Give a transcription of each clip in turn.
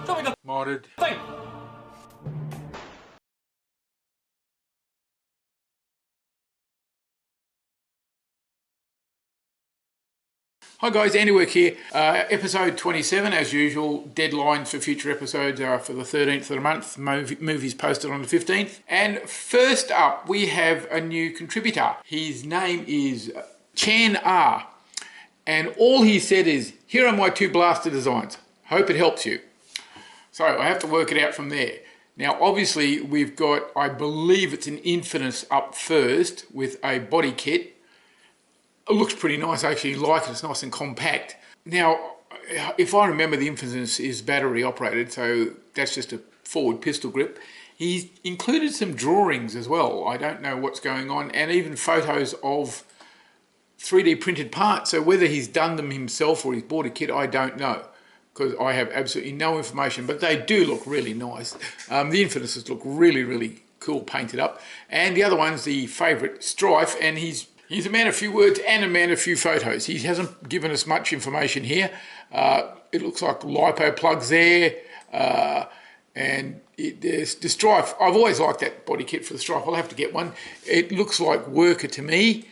Modded. Hi guys, Andy Work here. Episode 27, as usual. Deadlines for future episodes are for the 13th of the month. Movies posted on the 15th. And first up, we have a new contributor. His name is Chan R. And all he said is, here are my two blaster designs. Hope it helps you. So I have to work it out from there. Now, obviously, we've got, I believe it's an Infinus up first with a body kit. It looks pretty nice, I actually like it, it's nice and compact. Now, if I remember, the Infinus is battery operated, so that's just a forward pistol grip. He's included some drawings as well, I don't know what's going on, and even photos of 3D printed parts, so whether he's done them himself or he's bought a kit, I don't know, because I have absolutely no information, but they do look really nice. The Infinuses look really, really cool painted up, and the other one's the favourite, Strife, and he's a man of few words and a man of few photos. He hasn't given us much information here. It looks like lipo plugs there, and there's the Strife. I've always liked that body kit for the Strife. I'll have to get one. It looks like worker to me.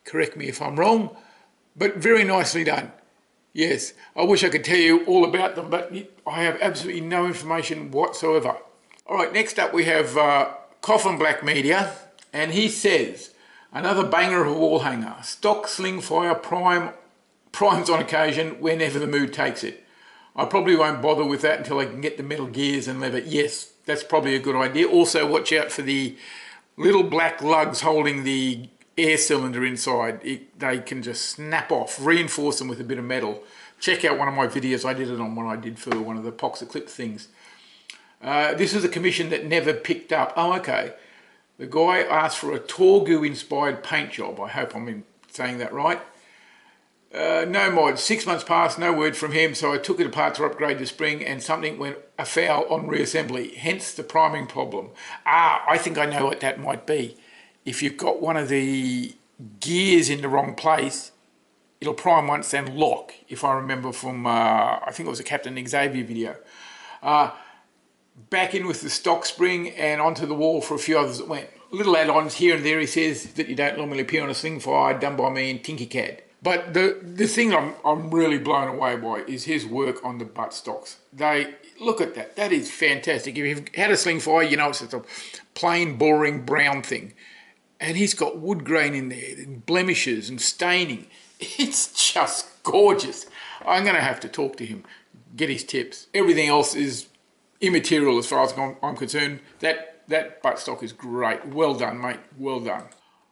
Correct me if I'm wrong, but very nicely done. Yes, I wish I could tell you all about them, but I have absolutely no information whatsoever. All right, next up we have Coffin Black Media, and he says, another banger of a wall hanger. Stock sling fire primes on occasion whenever the mood takes it. I probably won't bother with that until I can get the metal gears and leather. Yes, that's probably a good idea. Also, watch out for the little black lugs holding the air cylinder inside. They can just snap off. Reinforce them with a bit of metal. Check out one of my videos. I did it on one I did for one of the Poxer clip things. This is a commission that never picked up. Oh, okay. The guy asked for a Torgu-inspired paint job. I hope I'm saying that right. No mods. 6 months passed, no word from him, so I took it apart to upgrade the spring and something went afoul on reassembly, hence the priming problem. I think I know what that might be. If you've got one of the gears in the wrong place, it'll prime once then lock, if I remember from, I think it was a Captain Xavier video. Back in with the stock spring and onto the wall for a few others that went. Little add-ons here and there, he says, that you don't normally appear on a sling fire, done by me in Tinkercad. But the thing I'm really blown away by is his work on the butt stocks. Look at that, that is fantastic. If you've had a sling fire, you know it's just a plain, boring brown thing. And he's got wood grain in there, and blemishes and staining. It's just gorgeous. I'm going to have to talk to him, get his tips. Everything else is immaterial as far as I'm concerned. That buttstock is great. Well done, mate. Well done.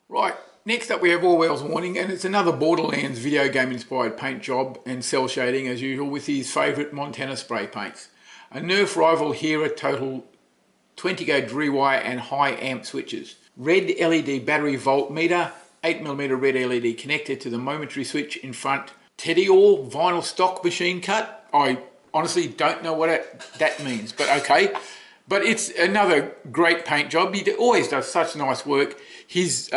Right, next up we have All Wheels Warning, and it's another Borderlands video game inspired paint job and cell shading as usual with his favourite Montana spray paints. A Nerf rival Hera total 20 gauge rewire and high amp switches. Red LED battery voltmeter, 8mm red LED connected to the momentary switch in front. Teddy Orr vinyl stock machine cut. I honestly don't know what that means, but okay. But it's another great paint job. He always does such nice work. His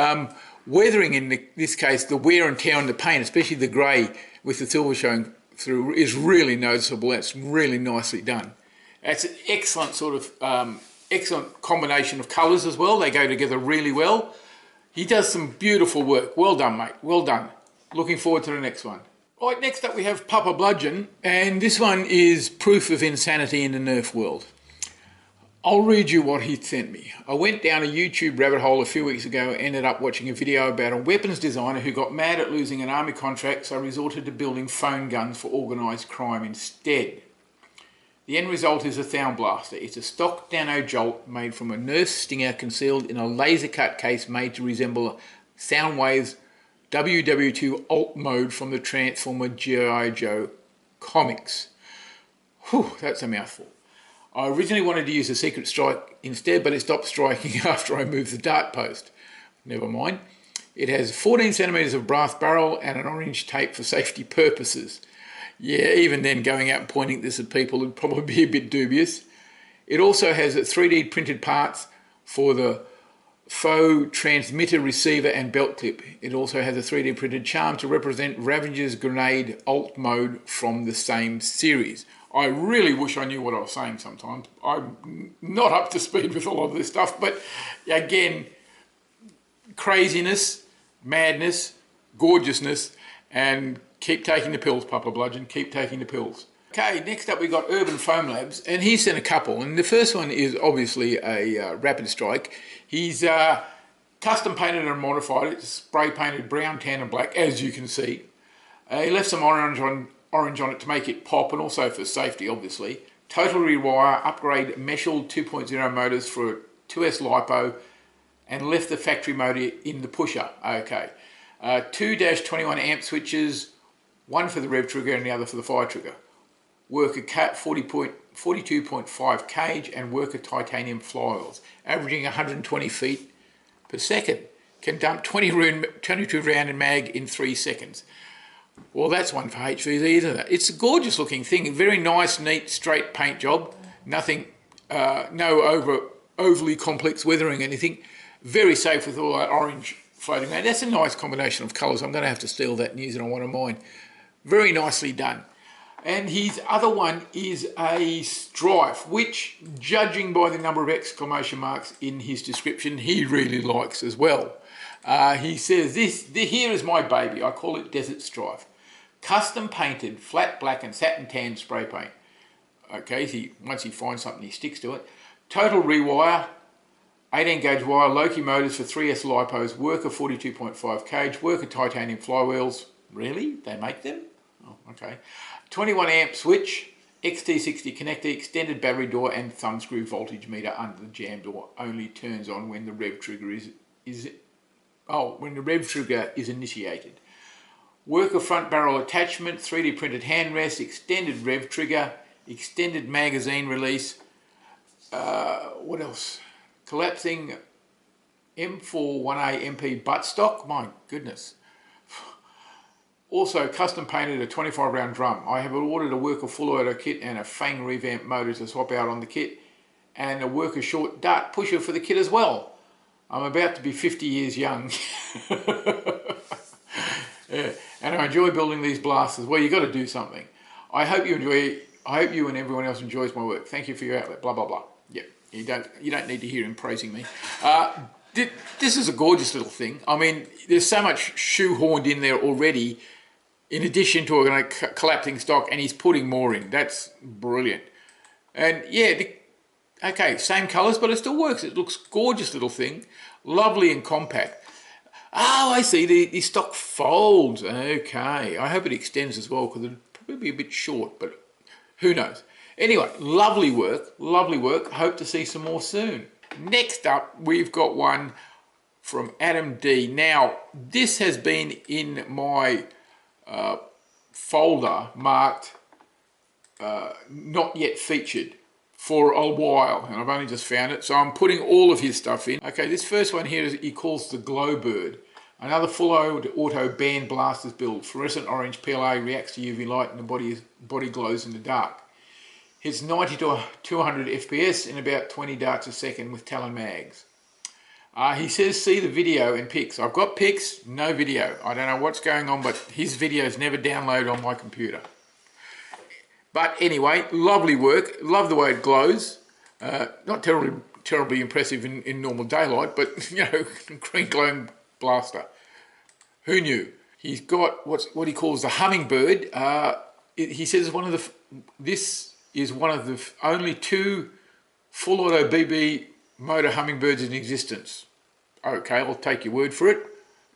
weathering, in this case, the wear and tear on the paint, especially the grey with the silver showing through, is really noticeable. That's really nicely done. That's an excellent sort of, excellent combination of colours as well. They go together really well. He does some beautiful work. Well done, mate. Well done. Looking forward to the next one. Right, next up we have Papa Bludgeon, and this one is proof of insanity in the Nerf world. I'll read you what he sent me. I went down a YouTube rabbit hole a few weeks ago and ended up watching a video about a weapons designer who got mad at losing an army contract, so resorted to building phone guns for organised crime instead. The end result is a Sound Blaster. It's a stock Nano Jolt made from a Nerf Stinger concealed in a laser cut case made to resemble Soundwave's WW2 alt mode from the Transformer G.I. Joe comics. Whew, that's a mouthful. I originally wanted to use a secret strike instead, but it stopped striking after I moved the dart post. Never mind. It has 14 centimetres of brass barrel and an orange tape for safety purposes. Yeah, even then going out and pointing this at people would probably be a bit dubious. It also has 3D printed parts for the faux transmitter, receiver and belt clip. It also has a 3D printed charm to represent Ravager's grenade alt mode from the same series. I really wish I knew what I was saying sometimes. I'm not up to speed with a lot of this stuff, but again, craziness, madness, gorgeousness, and keep taking the pills, Papa Bludgeon, keep taking the pills. Okay, next up we've got Urban Foam Labs, and he's sent a couple, and the first one is obviously a Rapid Strike. He's custom painted and modified it, spray painted brown, tan and black, as you can see. He left some orange on it to make it pop, and also for safety, obviously. Total rewire, upgrade Meshel 2.0 motors for a 2S LiPo, and left the factory motor in the pusher. Okay. 2-21 amp switches, one for the rev trigger and the other for the fire trigger. Worker cat 42.5 cage and worker titanium flywheels, averaging 120 feet per second. Can dump 22 round in mag in 3 seconds. Well, that's one for HVZ, isn't it? It's a gorgeous looking thing. Very nice, neat, straight paint job. Nothing, no overly complex weathering, anything. Very safe with all that orange floating around. That's a nice combination of colours. I'm going to have to steal that and use it on one of mine. Very nicely done. And his other one is a Strife, which, judging by the number of exclamation marks in his description, he really likes as well. He says, here is my baby. I call it Desert Strife. Custom painted, flat black and satin tan spray paint. Okay, once he finds something, he sticks to it. Total rewire, 18 gauge wire, Loki motors for 3S LiPos, worker 42.5 cage, worker titanium flywheels. Really? They make them? Oh, okay. 21 amp switch, XT60 connector, extended battery door and thumb screw voltage meter under the jam door. Only turns on when the rev trigger is initiated. Worker front barrel attachment, 3D printed hand rest, extended rev trigger, extended magazine release. What else? Collapsing M41A MP buttstock. My goodness. Also custom painted a 25 round drum. I have ordered a worker full auto kit and a Fang revamp motor to swap out on the kit, and a worker short dart pusher for the kit as well. I'm about to be 50 years young. Yeah. And I enjoy building these blasters. Well, you've got to do something. I hope you and everyone else enjoys my work. Thank you for your outlet. Blah blah blah. Yeah, you don't need to hear him praising me. This is a gorgeous little thing. I mean, there's so much shoehorned in there already, in addition to a collapsing stock, and he's putting more in. That's brilliant. And yeah, okay, same colours, but it still works. It looks gorgeous little thing, lovely and compact. Oh, I see, the stock folds. Okay, I hope it extends as well, because it'd probably be a bit short, but who knows. Anyway, lovely work, lovely work. Hope to see some more soon. Next up, we've got one from Adam D. Now, this has been in my folder marked not yet featured for a while, and I've only just found it, so I'm putting all of his stuff in. Okay, this first one here he calls the Glowbird. Another full auto band blasters build. Fluorescent orange PLA reacts to UV light and the body glows in the dark. Hits 90 to 200 FPS in about 20 darts a second with Talon mags. He says see the video and pics. I've got pics, no video. I don't know what's going on, but his videos never download on my computer. But anyway, lovely work. Love the way it glows. Not terribly impressive in normal daylight, but you know, green glowing blaster. Who knew? He's got what he calls the Hummingbird. He says this is one of the only 2 full auto BB motor Hummingbirds in existence. Okay, I'll take your word for it.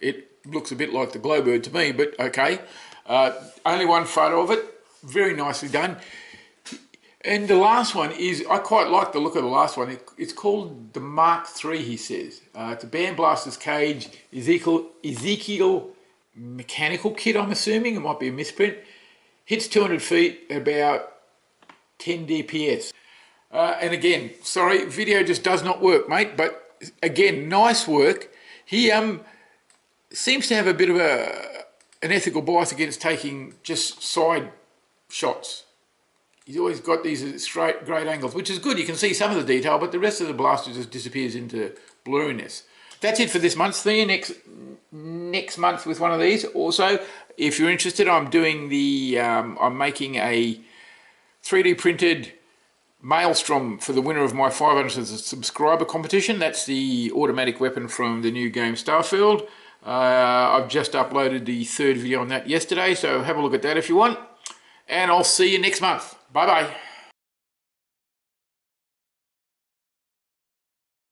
It looks a bit like the Glowbird to me, but okay. Only one photo of it. Very nicely done. And the last one is, I quite like the look of the last one. It's called the Mark III, he says. It's a Band Blaster's Cage, Ezekiel mechanical kit, I'm assuming. It might be a misprint. Hits 200 feet at about 10 DPS. And again, sorry, video just does not work, mate. But again, nice work. He seems to have a bit of an ethical bias against taking just side shots. He's always got these straight, great angles, which is good. You can see some of the detail, but the rest of the blaster just disappears into blurriness. That's it for this month. See you next month with one of these. Also, if you're interested, I'm doing I'm making a 3D printed Maelstrom for the winner of my 500 subscriber competition. That's the automatic weapon from the new game Starfield. I've just uploaded the third video on that yesterday, so have a look at that if you want. And I'll see you next month. Bye bye.